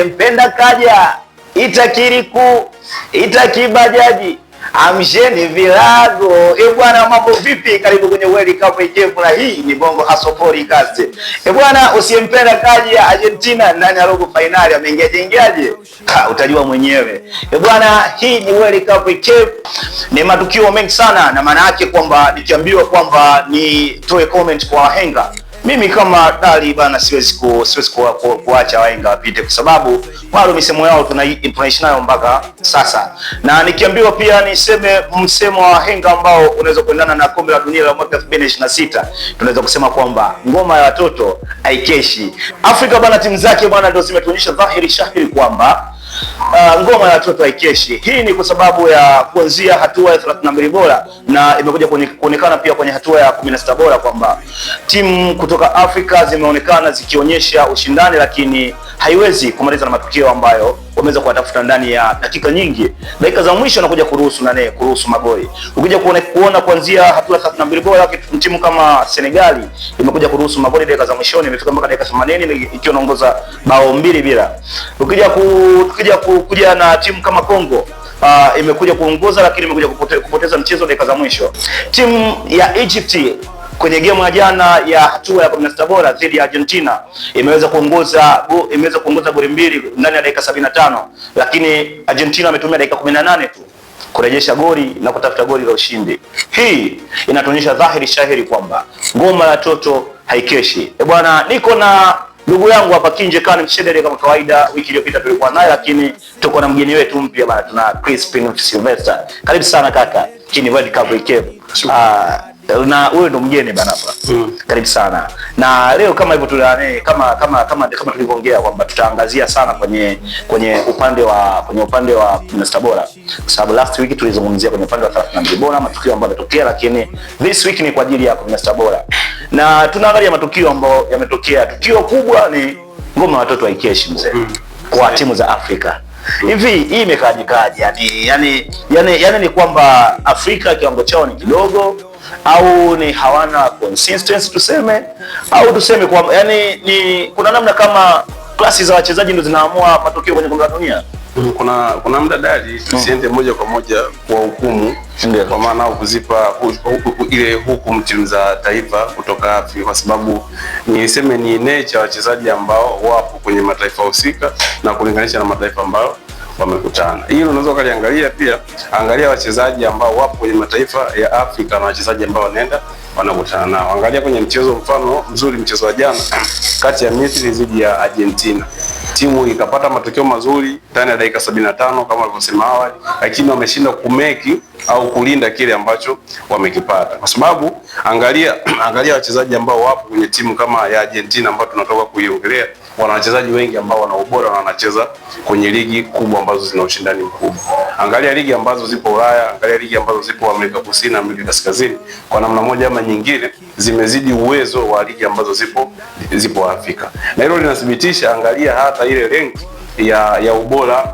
usiyempenda kaja, itakiriku, itakibajaji, amsheni vilago. Bwana, mambo vipi? Karibu kwenye World Cup ijevu, na hii ni Bongo Hustle Podcast. Bwana, usiyempenda kaja, Argentina ndani ya robo finali, ameingiaje? Utajua mwenyewe. Bwana, hii ni World Cup ijevu, ni matukio mengi sana, na maana yake kwamba nikiambiwa kwamba nitoe comment kwa wahenga, mimi kama Dali bana siwezi kuacha wahenga wapite, kwa sababu bado misemo yao tunaishi nayo mpaka sasa. Na nikiambiwa pia niseme msemo wa wahenga ambao unaweza kuendana na kombe la dunia la mwaka 2026, tunaweza kusema kwamba ngoma ya watoto haikeshi. Afrika bana, timu zake bana ndio zimetuonyesha dhahiri shahiri kwamba ngoma ya watoto haikeshi. Hii ni kwa sababu ya kuanzia hatua ya 32 bora na imekuja kuonekana pia kwenye hatua ya 16 bora kwamba timu kutoka Afrika zimeonekana zikionyesha ushindani, lakini haiwezi kumaliza na matukio ambayo wameweza kuwatafuta ndani ya dakika nyingi. Dakika za mwisho anakuja kuruhusu magoli. Ukija kuona kuanzia hatua ya 32 bora timu kama Senegali imekuja kuruhusu magoli dakika za mwishoni, imefika mpaka dakika 80 ikiwa inaongoza bao 2 bila. Ukija na timu kama Kongo imekuja kuongoza, lakini imekuja kupoteza mchezo dakika za mwisho. Timu ya Egypt kwenye game ya jana ya hatua ya 16 bora dhidi ya Argentina imeweza kuongoza goli 2 ndani ya dakika 75, lakini Argentina ametumia dakika 18 tu kurejesha goli na kutafuta goli la ushindi. Hii inatuonyesha dhahiri shahiri kwamba ngoma ya toto haikeshi. Bwana, niko na ndugu yangu hapa Kinje Khan Mshedere kama kawaida. Wiki iliyopita tulikuwa naye, lakini tuko na mgeni wetu mpya bwana, tuna Crispin Sylvester. Karibu sana kaka, kini World Cup weekend. Na wewe ndo mgeni bana hapa. Karibu sana. Na leo kama hivyo kama tulivyoongea kwamba tutaangazia sana kwenye upande wa 16 bora. Kwa sababu last week tulizungumzia kwenye upande wa 32 bora matukio ambayo yametokea, lakini this week ni kwa ajili ya 16 bora. Na tunaangalia matukio ambayo yametokea. Tukio kubwa ni ngoma ya watoto haikeshi mzee. Kwa timu za Afrika. Hivi hii imekaje? Yani ni kwamba Afrika kiwango chao ni kidogo, au ni hawana consistency tuseme, au tuseme kwamba ni kuna namna kama klasi za wachezaji ndio zinaamua matokeo kwenye kombe la dunia. Kuna muda Dali tusiende moja kwa moja kwa hukumu, kwa maana kuzipa ile hukumu timu za taifa kutoka Afrika, kwa sababu niseme ni nature wachezaji ambao wapo kwenye mataifa husika na kulinganisha na mataifa ambayo wamekutana. Hilo unaweza ukaliangalia pia, angalia wachezaji ambao wapo kwenye mataifa ya Afrika na wachezaji ambao wanakutana nao. Angalia kwenye mchezo, mfano mzuri, mchezo wa jana kati ya Misri dhidi ya Argentina. Timu ikapata matokeo mazuri ndani ya dakika 75 kama alivyosema awali, lakini wameshinda kumeki au kulinda kile ambacho wamekipata. Kwa sababu angalia wachezaji ambao wapo kwenye timu kama ya Argentina ambao tunatoka kuiongelea, wana wachezaji wengi ambao wana ubora na wanacheza kwenye ligi kubwa ambazo zina ushindani mkubwa. Angalia ligi ambazo zipo Ulaya, angalia ligi ambazo zipo Amerika Kusini na Amerika Kaskazini, kwa namna moja ama nyingine zimezidi uwezo wa ligi ambazo zipo Afrika. Na hilo linathibitisha, angalia hata ile rank ya ubora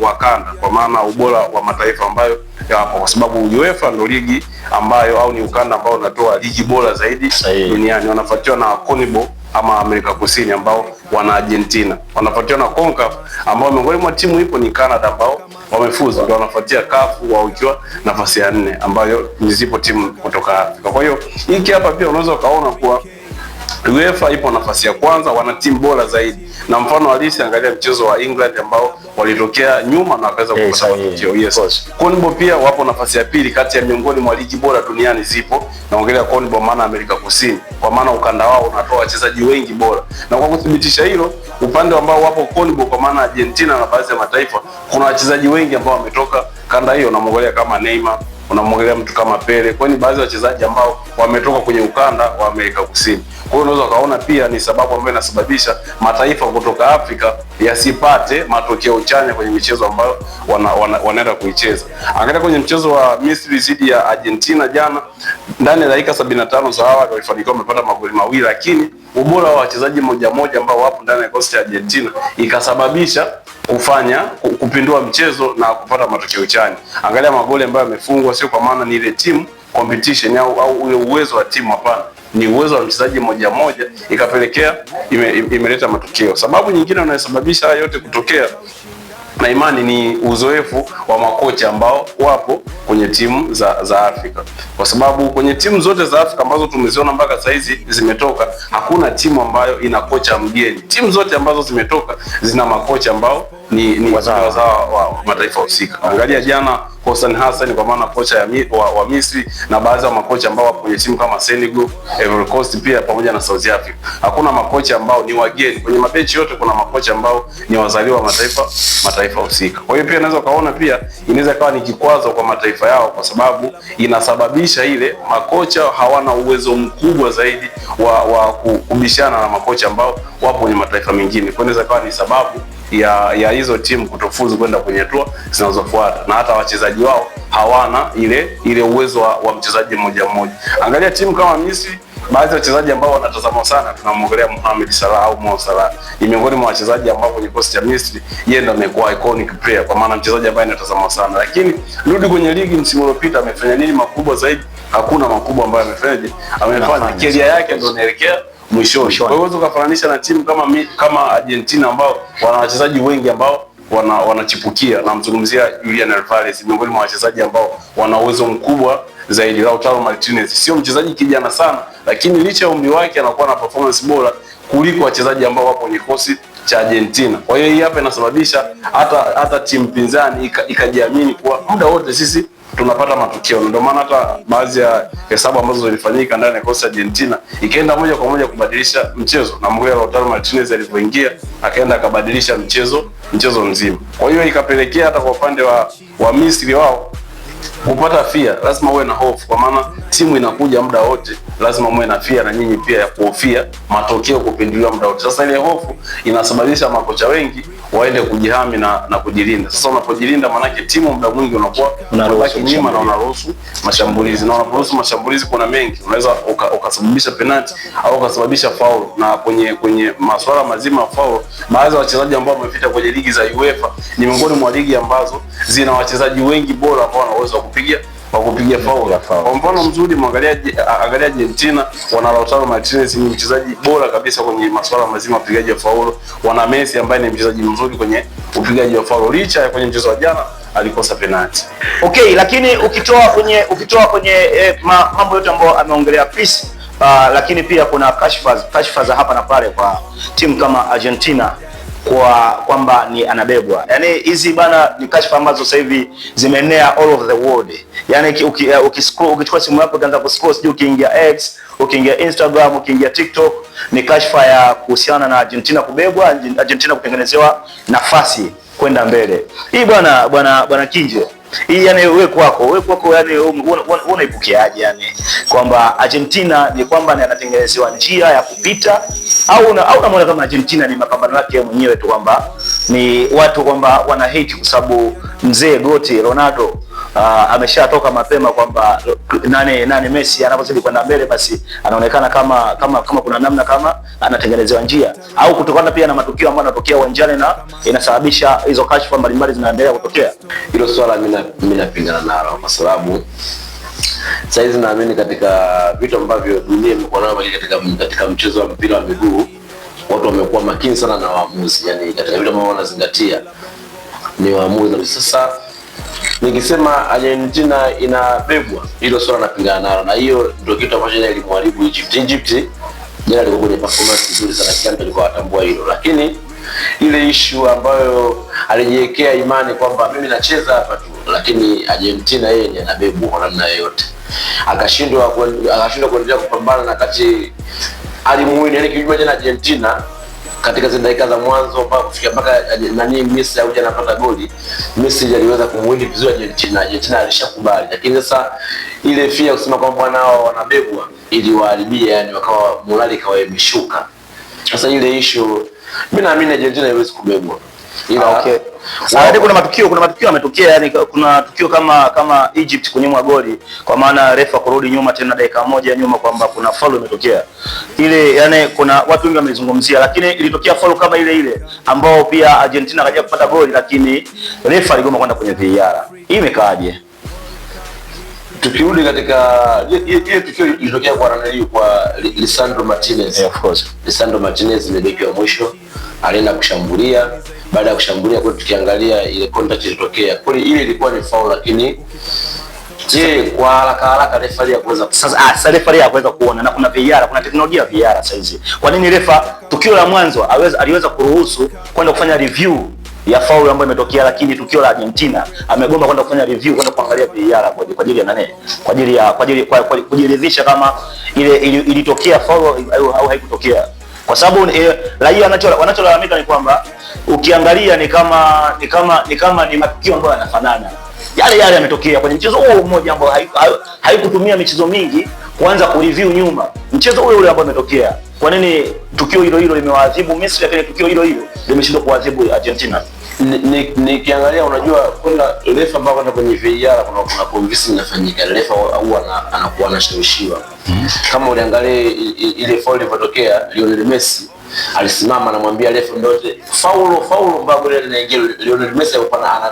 wa kanda, kwa maana ubora wa mataifa ambayo yapo, kwa sababu UEFA ndio ligi ambayo au ni ukanda ambao unatoa ligi bora zaidi duniani. Wanafuatiwa na CONMEBOL ama Amerika Kusini ambao wana Argentina, wanafuatiwa na CONCACAF ambao miongoni mwa timu ipo ni Canada ambao wamefuzu, ndio wanafuatia CAF wao ikiwa nafasi ya 4 ambayo zipo timu kutoka Afrika. Kwa hiyo hiki hapa pia unaweza ukaona kuwa UEFA ipo nafasi ya kwanza, wana timu bora zaidi. Na mfano halisi, angalia mchezo wa England ambao walitokea nyuma na wakaweza kupata matokeo. CONMEBOL pia wapo nafasi ya pili kati ya miongoni mwa ligi bora duniani zipo. Naongelea CONMEBOL maana Amerika Kusini, kwa maana ukanda wao unatoa wachezaji wengi bora. Na kwa kuthibitisha hilo, upande ambao wapo CONMEBOL kwa maana Argentina na baadhi ya mataifa, kuna wachezaji wengi ambao wametoka kanda hiyo. Naongelea kama Neymar, unamwongelea mtu kama Pele, kwani baadhi ya wachezaji ambao wametoka kwenye ukanda wa Amerika Kusini. Kwa hiyo unaweza kaona pia ni sababu ambayo inasababisha mataifa kutoka Afrika yasipate matokeo chanya kwenye michezo ambayo wanaenda kuicheza. Angalia kwenye mchezo wa Misri dhidi ya Argentina jana, ndani ya dakika 75 za awali walifanikiwa wamepata magoli mawili, lakini ubora wa wachezaji moja ambao wapo ndani ya kosti ya Argentina ikasababisha kupindua mchezo na kupata matokeo chanya. Angalia magoli ambayo yamefungwa, sio kwa maana ni ile timu competition au ule uwezo wa timu, hapana. ni uwezo wa mchezaji mmoja mmoja, ikapelekea imeleta matokeo. Sababu nyingine inayosababisha haya yote kutokea na imani ni uzoefu wa makocha ambao wapo kwenye timu za Afrika, kwa sababu kwenye timu zote za Afrika ambazo tumeziona mpaka sasa hizi zimetoka, hakuna timu ambayo ina kocha mgeni. Timu zote ambazo zimetoka zina makocha ambao ni wazawa wa mataifa husika. Angalia jana Hossein Hassan, kwa maana kocha wa Misri, na baadhi ya makocha ambao wapo kwenye timu kama Senegal, Ivory Coast pia pamoja na South Africa. Hakuna makocha ambao ni wageni. Kwenye mabechi yote kuna makocha ambao ni wazaliwa wa mataifa husika. Kwa hiyo pia unaweza kaona pia inaweza kawa ni kikwazo kwa mataifa yao, kwa sababu inasababisha ile makocha hawana uwezo mkubwa zaidi wa kubishana na makocha ambao wapo kwenye mataifa mengine. Kwa inaweza kawa ni sababu ya hizo timu kutofuzu kwenda kwenye hatua zinazofuata, na hata wachezaji wao hawana ile uwezo wa mchezaji mmoja mmoja. Angalia timu kama Misri, baadhi ya wachezaji ambao wanatazamwa sana, tunamwongelea Mohamed Salah au Mo Salah, ni miongoni mwa wachezaji ambao kwenye kosti ya Misri yeye ndo amekuwa iconic player, kwa maana mchezaji ambaye anatazamwa sana. Lakini rudi kwenye ligi msimu uliopita, amefanya nini makubwa zaidi? Hakuna makubwa ambayo amefanya. Career yake ndio inaelekea mwishoni. Kwa hiyo unaweza kufananisha na timu kama Argentina ambao wana wachezaji wengi ambao wanachipukia. Namzungumzia Julian Alvarez, miongoni mwa wachezaji ambao wana uwezo mkubwa zaidi. Lautaro Martinez sio mchezaji kijana sana, lakini licha ya umri wake anakuwa na performance bora kuliko wachezaji ambao wapo kwenye kosi cha Argentina. Kwa hiyo hii hapa inasababisha hata timu pinzani ikajiamini kwa muda wote sisi tunapata matokeo. Ndio maana hata baadhi ya hesabu ambazo zilifanyika ndani ya kosi ya Argentina ikaenda moja kwa moja kubadilisha mchezo, na mgoli Lautaro Martinez alipoingia akaenda akabadilisha mchezo mzima. Kwa hiyo ikapelekea hata kwa upande wa Misri wao kupata fia, lazima uwe na hofu, kwa maana timu inakuja muda wote, lazima muwe na fia na nyinyi pia ya kuhofia matokeo kupinduliwa muda wote. Sasa ile hofu inasababisha makocha wengi waende kujihami na kujilinda. Sasa unapojilinda, manake timu muda mwingi unakuwa unabaki nyuma na unaruhusu mashambulizi, na unaporuhusu mashambulizi kuna mengi, unaweza ukasababisha penalty au ukasababisha foul. Na kwenye masuala mazima ya foul, baadhi ya wachezaji ambao wamepita kwenye ligi za UEFA ni miongoni mwa ligi ambazo zina wachezaji wengi bora ambao wana uwezo wa kupiga foul. Kwa mfano mzuri, angalia Argentina, wana Lautaro Martinez, ni mchezaji bora kabisa kwenye masuala mazima ya upigaji wa foul. Wana Messi ambaye ni mchezaji mzuri kwenye upigaji wa foul, licha ya kwenye mchezo wa jana alikosa penalty. Okay, lakini ukitoa kwenye mambo yote ambayo ameongelea Chris, lakini pia kuna kashfa za hapa na pale kwa timu kama Argentina kwamba ni anabebwa. Yaani hizi bana ni kashfa ambazo sasa hivi zimeenea all over the world. Yaani ukichukua simu yako ukianza kuscroll, sijui ukiingia X, ukiingia Instagram, ukiingia TikTok, ni kashfa ya kuhusiana na Argentina kubebwa, Argentina kutengenezewa nafasi kwenda mbele. Hii bwana Kinje, hii yani wewe kwako yani unaipokeaje, yani kwamba Argentina ni kwamba anatengenezewa njia ya kupita, au unaona kama Argentina ni mapambano yake mwenyewe tu, kwamba ni watu kwamba wana hate kwa sababu mzee goti Ronaldo ameshatoka mapema, kwamba nane Messi anapozidi kwenda mbele basi anaonekana kama kuna namna kama anatengenezewa njia, au kutokana pia na matukio ambayo yanatokea uwanjani na inasababisha hizo kashfa mbalimbali zinaendelea kutokea. Hilo swala mimi napingana nalo, kwa sababu saizi naamini katika vitu ambavyo dunia imekuwa nayo katika mchezo wa mpira wa miguu, watu wamekuwa makini sana na waamuzi. Yani katika vitu ambavyo wanazingatia ni waamuzi. Sasa nikisema Argentina inabebwa, hilo swala napingana nalo, na hiyo ndio kitu ambacho ilimharibu Egypt. Jana alikuwa kwenye performance nzuri sana, kila mtu alikuwa atambua hilo, lakini ile issue ambayo alijiwekea imani kwamba mimi nacheza hapa tu, lakini Argentina yeye ndiye anabebwa kwa namna yoyote, akashindwa kuendelea kupambana, na kati alimuwini. Yani kijua jana Argentina katika zile dakika za mwanzo mpaka kufikia Messi au jana anapata goli, Messi aliweza kumuwini vizuri Argentina alishakubali. Lakini sasa ile fia kusema kwamba nao wanabebwa iliwaharibia, yani wakawa morali kawa imeshuka. Sasa ile issue mimi naamini Argentina haiwezi kubebwa. Okay. Sasa kuna matukio yametokea, yani kuna tukio kama Egypt kunyimwa goli kwa maana refa kurudi nyuma tena dakika moja nyuma, kwamba kuna foul imetokea. Ile yani kuna watu wengi wamezungumzia, lakini ilitokea foul kama ile ambao pia Argentina akaja kupata goli, lakini refa aligoma kwenda kwenye VAR. Hii imekaaje? tukirudi katika ile tukio lilitokea kwa nani, kwa Lisandro Martinez. Of course. Lisandro Martinez ni beki wa mwisho, alienda kushambulia. Baada ya kushambulia kwa tukiangalia ile contact ilitokea. Kweli ile ilikuwa ni foul, lakini kwa haraka refa kuweza sasa refa kuweza kuona, na kuna VAR, kuna teknolojia ya VAR sasa hizi. Kwa nini refa tukio la mwanzo aliweza kuruhusu kwenda kufanya review ya foul ambayo imetokea, lakini tukio la Argentina amegoma kwenda kufanya review, kwenda kuangalia VAR kwa ajili ya nani, kwa ajili kujiridhisha kama ile ilitokea foul au haikutokea, kwa sababu raia wanacholalamika ni kwamba ukiangalia ni kama ni matukio ambayo yanafanana, yale yametokea kwenye mchezo huo mmoja ambao haikutumia michezo mingi kuanza kureview nyuma, mchezo ule ambao umetokea. Kwa nini tukio hilo limewaadhibu Misri, lakini tukio hilo limeshindwa kuadhibu Argentina? Nikiangalia unajua kuna refa ambao kwenda kwenye VAR kuna convincing inafanyika, refa au anakuwa anashawishiwa. Kama uliangalia ile foul iliyotokea, Lionel Messi alisimama anamwambia refa ndio faulu babu ile inaingia. Lionel Messi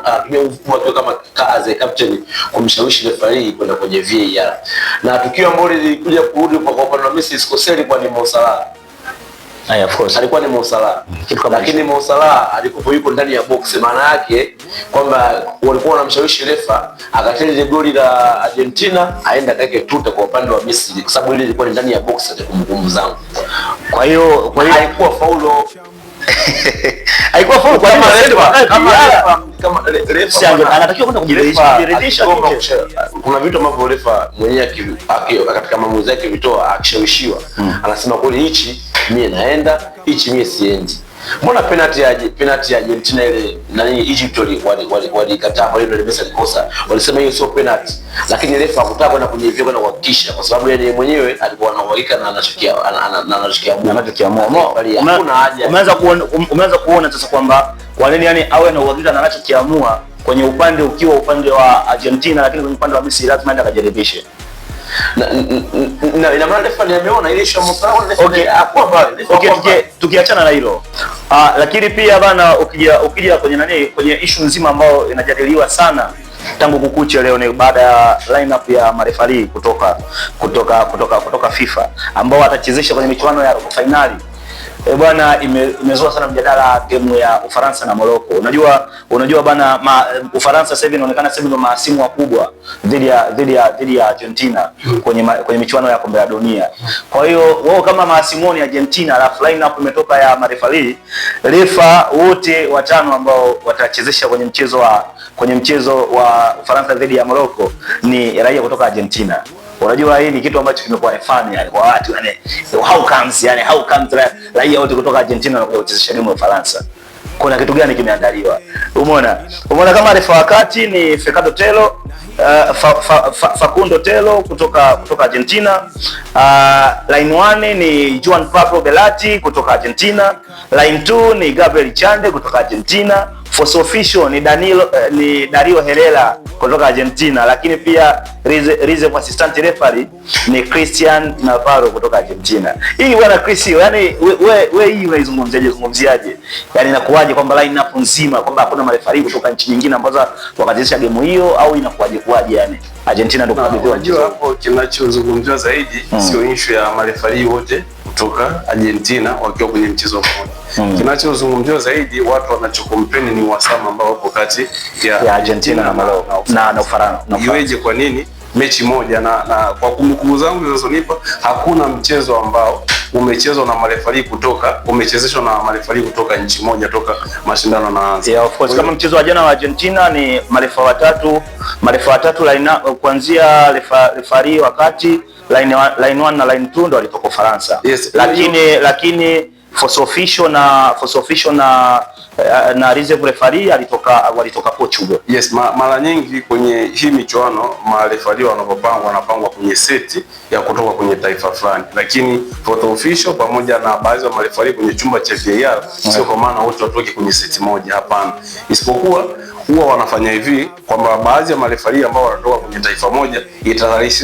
anatumia ufumu wake kama as a captain kumshawishi refa kwenda kwenye VAR, na tukio ambalo lilikuja kurudi kwa upande wa Messi sikoseli kwa ni Mo Salah. Of course. Alikuwa ni Mo Salah. Lakini Mo Salah alikuwa yuko ndani ya box, maana yake kwamba walikuwa wanamshawishi refa akatele goli la Argentina aenda kake tuta kwa upande wa Misri, kwa sababu ile ilikuwa ndani ya box hata kumbukumbu zangu. Kwa hiyo haikuwa faulo. Haikuwa faulo kwa kama refa anatakiwa kwenda kujiridhisha. Kuna vitu ambavyo refa mwenyewe katika maamuzi yake vitoa akishawishiwa, anasema kweli hichi mimi naenda, hichi mimi siendi. Mbona penalty ya Argentina ile nani Egypt walikataa, kwa hiyo Messi alikosa, walisema hiyo sio penalty, lakini refa hakutaka kwenda kwenye hivyo na kuhakikisha, kwa sababu yeye mwenyewe alikuwa na uhakika na anachokiamua. Hakuna haja. Umeanza kuona sasa kwamba kwa nini yani awe na uhakika na anachokiamua kwenye upande wa Argentina, lakini kwenye upande wa Misri lazima aende akajaribishe. Ina maana refa ameona ile shamba sawa. Okay, tukiachana na hilo. Lakini pia bana, ukija kwenye issue nzima ambayo inajadiliwa sana tangu kukucha leo, ni baada ya lineup ya marefari kutoka FIFA ambao watachezesha kwenye michuano ya robo finali. Bwana, imezua sana mjadala game ya Ufaransa na Morocco. Unajua bana, Ufaransa sasa hivi inaonekana sasa ndio mahasimu wakubwa dhidi ya Argentina kwenye michuano ya kombe la dunia. Kwa hiyo wao kama mahasimu ni Argentina, alafu lineup imetoka ya marefari, refa wote watano ambao watachezesha kwenye mchezo wa Ufaransa dhidi ya Morocco ni raia kutoka Argentina. Unajua hii ni kitu ambacho kimekuwa fun yani kwa watu, yani how comes raia wote kutoka Argentina na kuchezesha game ya Ufaransa. Kuna kitu gani kimeandaliwa? Umeona kama refa wakati ni Fernando Telo, Facundo Telo kutoka Argentina. Line 1 ni Juan Pablo Belatti kutoka Argentina. Line 2 ni Gabriel Chande kutoka Argentina. Force official ni Dario Herrera kutoka Argentina, lakini pia reserve assistant referee ni Cristian Navarro kutoka Argentina. Hii bwana Chris, yani wewe hii unaizungumziaje? Yani inakuwaje kwamba lineup nzima kwamba hakuna marefari kutoka nchi nyingine ambazo wakachezesha game hiyo, au inakuwaje yani? Argentina ndio kabidhiwa mchezo. Hapo kinachozungumziwa zaidi sio issue ya marefari wote kutoka Argentina wakiwa kwenye mchezo mmoja. Kinachozungumziwa zaidi, watu wanachocomplain ni uhasama ambao upo kati ya Argentina na Ufaransa. Iweje kwa nini mechi moja na kwa kumbukumbu zangu zinazonipa hakuna mchezo ambao umechezeshwa na marefari kutoka nchi moja toka mashindano yanaanza. Yeah, of course. Kama mchezo wa jana wa Argentina ni marefa watatu kuanzia refari wakati line 1 na line 2 ndio walitoka Ufaransa. Yes, lakini force official na reserve referee walitoka Portugal. Yes, mara nyingi kwenye hii michuano marefari wanapangwa kwenye seti ya kutoka kwenye taifa fulani, lakini force official pamoja na baadhi ya marefari kwenye chumba cha VAR sio kwa maana wote watoke kwenye seti moja, hapana. Isipokuwa huwa wanafanya hivi kwamba baadhi ya marefari ambao wanatoka kwenye taifa moja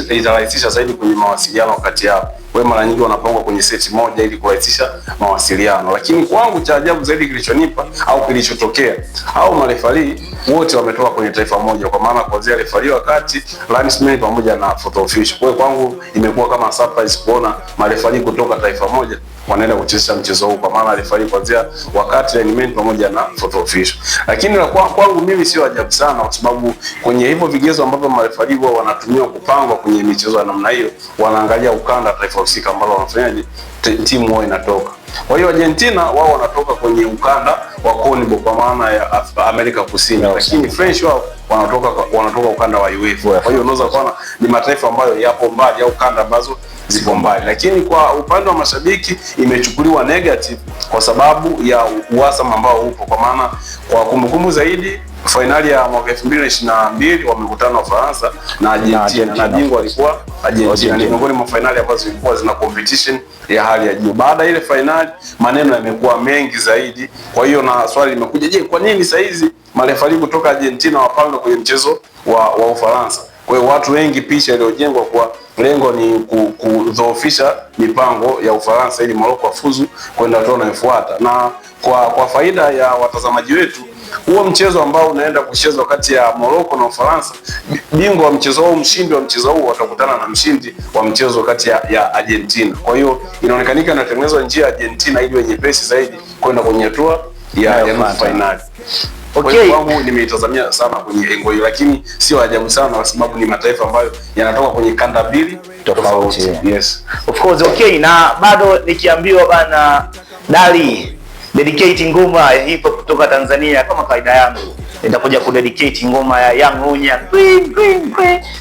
itarahisisha zaidi kwenye mawasiliano kati yao. kwa mara nyingi wanapangwa kwenye seti moja ili kurahisisha mawasiliano. Lakini kwangu cha ajabu zaidi kilichonipa au kilichotokea, au marefali wote wametoka kwenye taifa moja, kwa maana kuanzia refali wa kati, linesman pamoja na photo official. Kwa hiyo kwangu imekuwa kama surprise kuona marefali kutoka taifa moja wanaenda kucheza mchezo huu, kwa maana refali kuanzia wakati, linesman pamoja na photo official. Lakini kwangu mimi sio ajabu sana, kwa sababu kwenye hivyo vigezo ambavyo marefali wao wanatumia kupangwa kwenye michezo ya namna hiyo, wanaangalia ukanda taifa husika ambalo wanafanyaje timu wao inatoka. Kwa hiyo Argentina wao wanatoka kwenye ukanda wa CONMEBOL kwa maana ya Amerika Kusini, lakini French wao wanatoka ukanda wa UEFA. Kwa hiyo unaweza kuona ni mataifa ambayo yapo mbali au kanda ambazo zipo mbali, lakini kwa upande wa mashabiki imechukuliwa negative kwa sababu ya uhasama ambao upo, kwa maana kwa kumbukumbu zaidi fainali ya mwaka 2022 wamekutana Ufaransa na Argentina na bingwa alikuwa Argentina. Ni miongoni mwa fainali ambazo zilikuwa zina competition ya hali ya juu. Baada ile fainali maneno yamekuwa mengi zaidi. Kwa hiyo na swali limekuja, je, kwa nini saa hizi marefali kutoka Argentina wapanga kwenye mchezo wa Ufaransa? Kwa hiyo watu wengi, picha iliyojengwa kwa lengo ni kudhoofisha mipango ya Ufaransa ili Morocco afuzu kwenda hatua inayofuata. Na kwa faida ya watazamaji wetu, huo mchezo ambao unaenda kuchezwa kati ya Morocco na Ufaransa, bingwa wa mchezo huu, mshindi wa mchezo huu watakutana na mshindi wa mchezo kati ya Argentina. Kwa hiyo inaonekanika inatengenezwa njia ya Argentina ili wenye pesi zaidi kwenda kwenye hatua ya nusu finali. Okay. Kwangu nimeitazamia sana kwenye engo hiyo, lakini sio ajabu sana kwa sababu ni mataifa ambayo yanatoka kwenye kanda mbili tofauti. Yes. Of course, okay. Na bado nikiambiwa bana Dali dedicate ngoma ya hip hop kutoka Tanzania, kama kawaida yangu nitakuja kudedicate ngoma ya Young Lunya.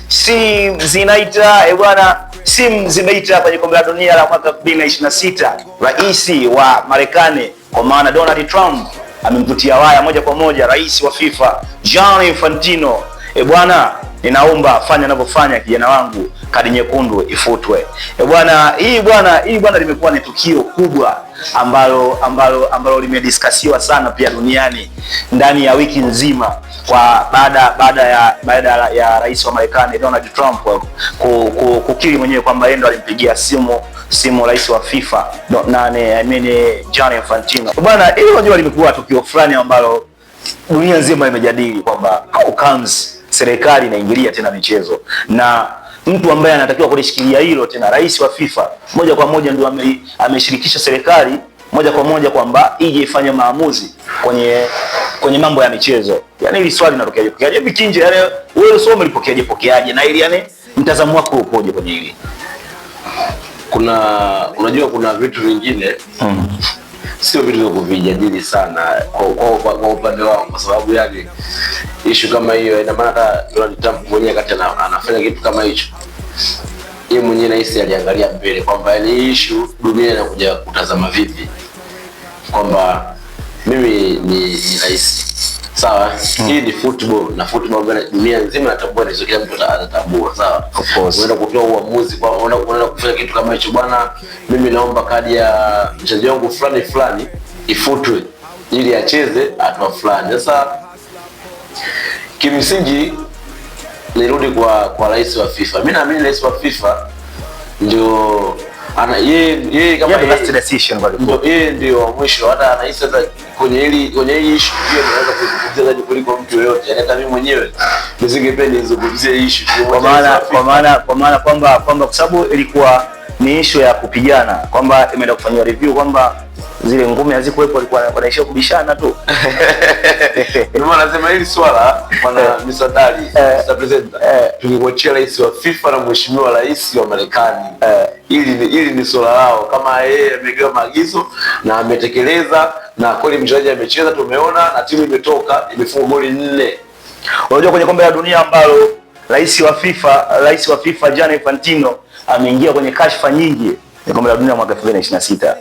Sim zinaita bwana, sim zimeita kwenye kombe la dunia la mwaka 2026. Rais wa Marekani kwa maana Donald Trump amemvutia waya moja kwa moja rais wa FIFA Gianni Infantino. Bwana, ninaomba fanya anavyofanya kijana wangu, kadi nyekundu ifutwe. Hii bwana limekuwa ni tukio kubwa ambalo limediskasiwa sana pia duniani ndani ya wiki nzima, kwa baada ya rais wa Marekani Donald Trump kukiri mwenyewe kwamba yeye ndo alimpigia simu rais wa FIFA Gianni Infantino. Bwana, hilo unajua limekuwa tukio fulani ambalo dunia nzima imejadili kwamba how comes serikali inaingilia tena michezo, na mtu ambaye anatakiwa kulishikilia hilo tena rais wa FIFA moja kwa moja ndio ameshirikisha serikali moja kwa moja kwamba ije ifanye maamuzi kwenye mambo ya michezo. Yaani hili swali linatokeaje hivi kinje, yani wewe somo lipokeaje na ili yani mtazamo wako upoje kwenye hili? Unajua kuna vitu vingine sio vitu vya kuvijadili sana kwa upande wao, kwa sababu yani issue kama hiyo ina maana hata Donald Trump mwenyewe kati anafanya kitu kama hicho, yeye mwenyewe nahisi aliangalia mbele kwamba yani issue dunia inakuja kutazama vipi, kwamba mimi ni rais sawa, hii ni football na football bwana, dunia nzima inatambua, ni kila mtu anatambua sawa. Of course unaenda kutoa uamuzi kwa unaenda kufanya kitu kama hicho, bwana mimi naomba kadi ya mchezaji wangu fulani ifutwe ili acheze hatua fulani. Sasa kimsingi nirudi kwa rais wa FIFA, mimi naamini rais wa FIFA ndio yeye kama last decision ndio yeye ndio mwisho, hata anahisi hata kwenye hii issue hiyo anaweza kuzungumzia zaidi kuliko mtu yoyote. Yani hata mimi mwenyewe nisingependa nizungumzie issue kwa maana kwamba kwa sababu ilikuwa ni issue ya kupigana, kwamba imeenda kufanywa review kwamba zile ngumi hazikuwepo, walikuwa wanaishia kubishana tu. Ndio maana nasema hili swala bwana Mr. Dali, Mr. President, tungekuachia rais wa FIFA na mheshimiwa rais wa Marekani. Hili ni swala lao, kama yeye amegawa maagizo na ametekeleza na kweli mchezaji amecheza, tumeona na timu imetoka imefunga goli 4. Unajua kwenye kombe la dunia ambalo rais wa FIFA Gianni Infantino ameingia kwenye kashfa nyingi ya kombe la dunia mwaka 2026.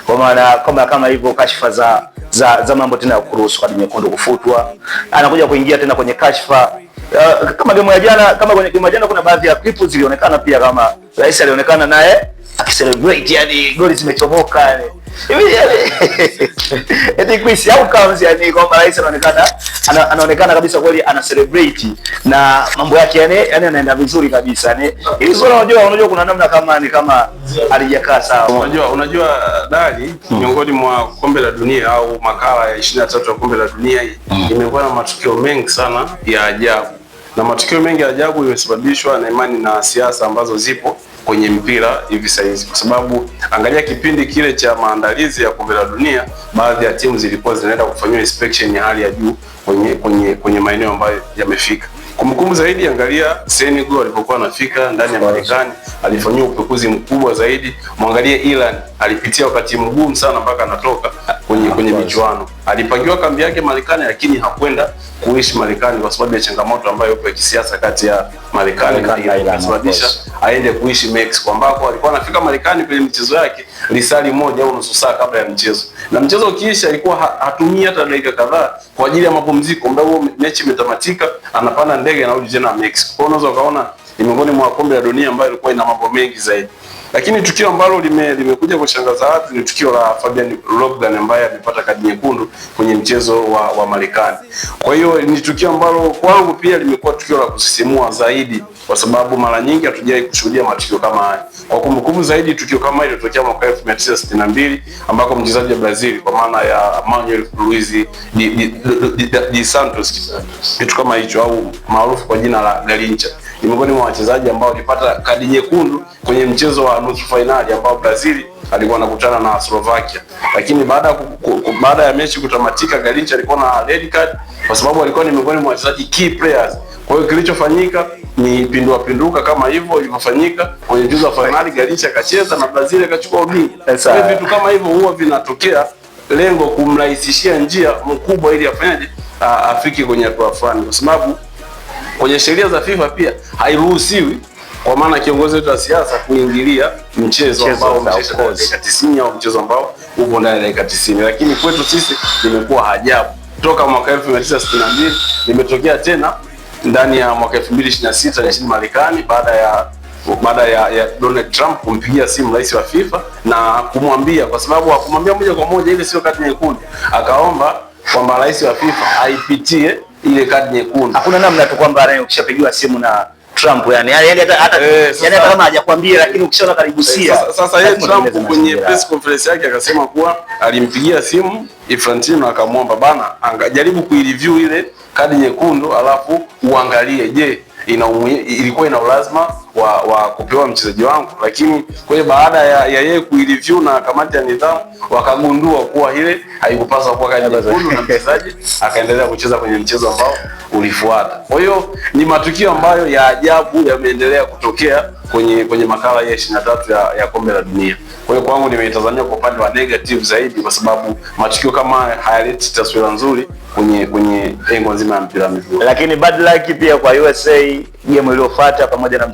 Kwa maana kama hivyo kashfa za mambo tena ya kuruhusu kadi nyekundu kufutwa, anakuja kuingia tena kwenye kashfa kama game ya jana, kama kwenye game ya jana kuna baadhi ya clips zilionekana pia kama rais alionekana naye akicelebrate, yani goli zimechomoka, Hivi eti quiz au counts, yani kwamba rais anaonekana kabisa kweli ana celebrate na mambo yake, yani anaenda vizuri kabisa. Yani ili swala unajua kuna namna kama ni kama alijakaa sawa. Unajua Dali, miongoni mwa kombe la dunia au makala ya 23 ya kombe la dunia imekuwa na matukio mengi sana ya ajabu, na matukio mengi ya ajabu yamesababishwa na imani na siasa ambazo zipo kwenye mpira hivi sasa, kwa sababu angalia kipindi kile cha maandalizi ya kombe la dunia, baadhi ya timu zilikuwa zinaenda kufanywa inspection ya hali ya juu kwenye maeneo ambayo yamefika. Kumbukumbu zaidi, angalia Senegal alipokuwa anafika ndani ya Marekani, alifanywa upekuzi mkubwa zaidi. Mwangalie Iran, alipitia wakati mgumu sana mpaka anatoka kwenye michuano. Alipangiwa kambi yake Marekani, lakini hakwenda kuishi Marekani kwa sababu ya changamoto ambayo ipo ya kisiasa kati ya Marekani na Iran, kusababisha aende kuishi Mexico, ambako alikuwa anafika Marekani kwenye michezo yake lisali moja au nusu saa kabla ya mchezo, na mchezo ukiisha alikuwa hatumii hata dakika kadhaa kwa ajili ya mapumziko. Muda huo mechi imetamatika, anapanda ndege anarudi tena Mexico. Kwa hiyo unaweza ukaona ni miongoni mwa kombe la dunia ambayo ilikuwa ina mambo mengi zaidi. Lakini tukio ambalo limekuja kushangaza watu ni tukio la Fabian Lobgan ambaye amepata kadi nyekundu kwenye mchezo wa Marekani. Kwa hiyo ni tukio ambalo kwangu pia limekuwa tukio la kusisimua zaidi, kwa sababu mara nyingi hatujawahi kushuhudia matukio kama haya. Kwa kumbukumbu zaidi, tukio kama hilo lilitokea mwaka 1962 ambako mchezaji wa Brazil kwa maana ya Manuel Luiz de Santos, kitu kama hicho, au maarufu kwa jina la Garincha, ni miongoni mwa wachezaji ambao walipata kadi nyekundu kwenye mchezo wa nusu finali ambao Brazil alikuwa anakutana na Slovakia. Lakini baada ya mechi kutamatika, Garincha alikuwa na red card kwa sababu alikuwa ni miongoni mwa wachezaji key players. Kwa hiyo kilichofanyika ni pinduka kama hivyo ilivyofanyika kwenye mchezo wa finali, Garincha akacheza na Brazil akachukua ubingwa. Kwa vitu kama hivyo huwa vinatokea, lengo kumrahisishia njia mkubwa ili afanyaje, afike kwenye hatua fulani, kwa sababu kwenye sheria za FIFA pia hairuhusiwi kwa maana kiongozi wetu wa siasa kuingilia mchezo ambao umechezwa dakika 90 au mchezo ambao upo ndani ya dakika 90. Lakini kwetu sisi limekuwa ajabu. Toka mwaka 1962 limetokea tena ndani ya mwaka 2026 nchini Marekani, baada ya Donald Trump kumpigia simu rais wa FIFA na kumwambia, kwa sababu hakumwambia moja kwa moja ile sio kadi nyekundu, akaomba kwamba rais wa FIFA aipitie ile kadi nyekundu. Hakuna namna tu kwamba ukishapigiwa simu na Trump hata kama hajakwambia, lakini ukishaona karigusia. Sasa yeye Trump kwenye press conference yake akasema kuwa alimpigia simu Infantino akamwomba, bana, angajaribu kuireview ile kadi nyekundu alafu uangalie, je, ilikuwa ina lazima wa kupewa mchezaji wangu. Lakini kwa hiyo baada ya yeye kuireview na kamati ya nidhamu wakagundua kuwa ile haikupaswa kuwa kadi nyekundu, na mchezaji akaendelea kucheza kwenye mchezo ambao ulifuata. Kwa hiyo ni matukio ambayo ya ajabu yameendelea kutokea kwenye makala ya 23 ya kombe la dunia. Kwa hiyo kwangu nimeitazamia kwa upande wa negative zaidi, kwa sababu matukio kama hayaleti taswira nzuri kwenye engo nzima ya mpira miguu. Lakini bad luck pia kwa USA, game iliyofuata pamoja na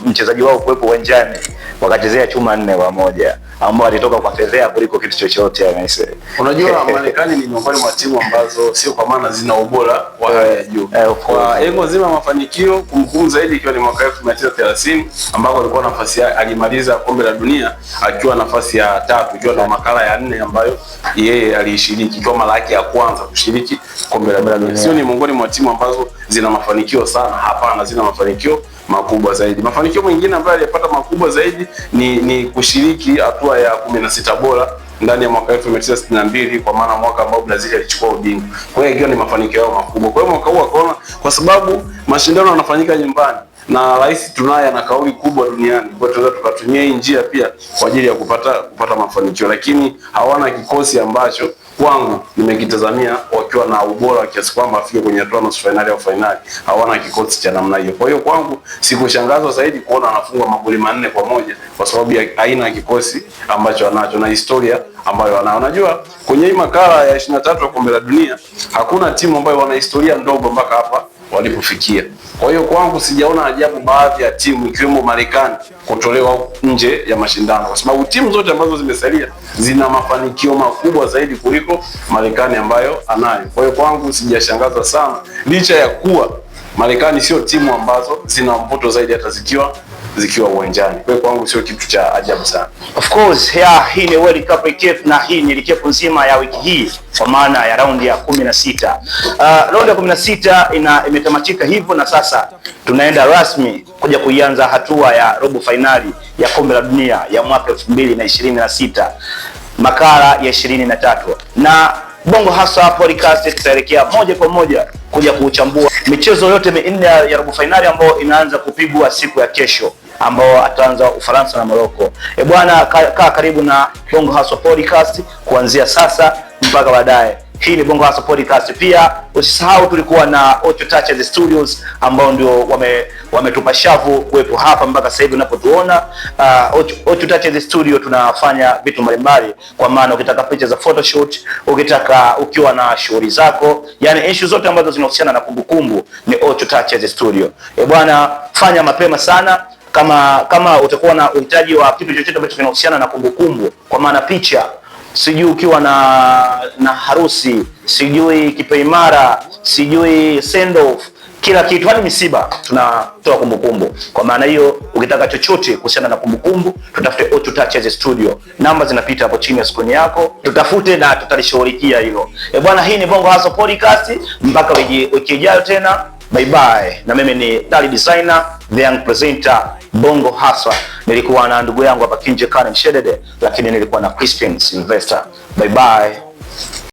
mchezaji wao kuwepo uwanjani wakachezea chuma 4-1 ambao walitoka kwa fedhea kuliko kitu chochote amese. Unajua Marekani ni miongoni mwa timu ambazo sio kwa maana zina ubora wa hali ya juu. Kwa engo nzima mafanikio, kumbukumbu zaidi ikiwa ni mwaka 1930 ambako alikuwa nafasi alimaliza kombe la dunia akiwa nafasi ya 3, ikiwa na makala ya 4 ambayo yeye alishiriki kwa mara yake ya kwanza kushiriki kombe la dunia. Sio ni miongoni mwa timu ambazo zina mafanikio sana, hapana, zina mafanikio makubwa zaidi. Mafanikio mengine ambayo alipata makubwa zaidi ni kushiriki hatua ya 16 bora ndani ya mwaka 1962, kwa maana mwaka ambao Brazil alichukua ubingwa. Kwa hiyo ni mafanikio yao makubwa. Kwa hiyo mwaka huu akaona, kwa sababu mashindano yanafanyika nyumbani na rais tunaye ana kauli kubwa duniani, kwa hiyo tunaweza tukatumia hii njia pia kwa ajili ya kupata mafanikio. Lakini hawana kikosi ambacho kwangu nimekitazamia wakiwa na ubora wa kiasi kwamba afike kwenye hatua nusu finali au finali. Hawana kikosi cha namna hiyo. Kwa hiyo kwangu sikushangazwa zaidi kuona anafungwa magoli 4-1 kwa sababu ya aina ya kikosi ambacho anacho na historia ambayo anayo. Unajua kwenye hii makala ya 23 ya kombe la dunia hakuna timu ambayo wana historia ndogo mpaka hapa walipofikia. Kwa hiyo kwangu sijaona ajabu baadhi ya timu ikiwemo Marekani kutolewa nje ya mashindano, kwa sababu timu zote ambazo zimesalia zina mafanikio makubwa zaidi kuliko Marekani ambayo anayo. Kwa hiyo kwangu sijashangazwa sana, licha ya kuwa Marekani sio timu ambazo zina mvuto zaidi hata zikiwa zikiwa uwanjani. Kwa hiyo kwangu sio kitu cha ajabu sana. Of course, hii ni World Cup recap na hii ni recap nzima ya wiki hii kwa maana ya raundi ya 16. Raundi ya 16 imetamatika hivyo, na sasa tunaenda rasmi kuja kuianza hatua ya robo finali ya kombe la dunia ya mwaka 2026 makala ya 23, na Bongo Hasa Podcast tutaelekea moja kwa moja kuja kuchambua michezo yote minne ya robo finali ambayo inaanza kupigwa siku ya kesho, ambao ataanza Ufaransa na Morocco. Bwana, kaa karibu na Bongo Hasa Podcast kuanzia sasa mpaka baadaye. Hii ni Bongo Hasa Podcast. Pia usisahau tulikuwa na Ocho Touches Studios ambao ndio wametupa shavu kuwepo hapa mpaka sasa hivi unapotuona. Ocho Touches Studio tunafanya vitu mbalimbali, kwa maana ukitaka picha za photoshoot, ukiwa na shughuli zako, yani issue zote ambazo zinahusiana na kumbukumbu ni Ocho Touches Studio. Bwana, fanya mapema sana kama utakuwa na uhitaji wa kitu chochote ambacho kinahusiana na kumbukumbu, kwa maana picha, sijui ukiwa na harusi, sijui kipaimara, sijui send off, kila kitu hadi misiba tunatoa kumbukumbu. Kwa maana hiyo ukitaka chochote kuhusiana na kumbukumbu, tutafute Ocho Touches Studio. Namba zinapita hapo chini ya screen yako, tutafute na tutalishughulikia hilo. Bwana, hii ni Bongo Hasa Podcast, mpaka wiki ijayo tena. Bye bye. Na mimi ni Dali Designer, the young presenter Bongo Hasa. Nilikuwa na ndugu yangu hapa Kinje Kane Mshedede, lakini nilikuwa na Crispin Sylvester. Bye bye.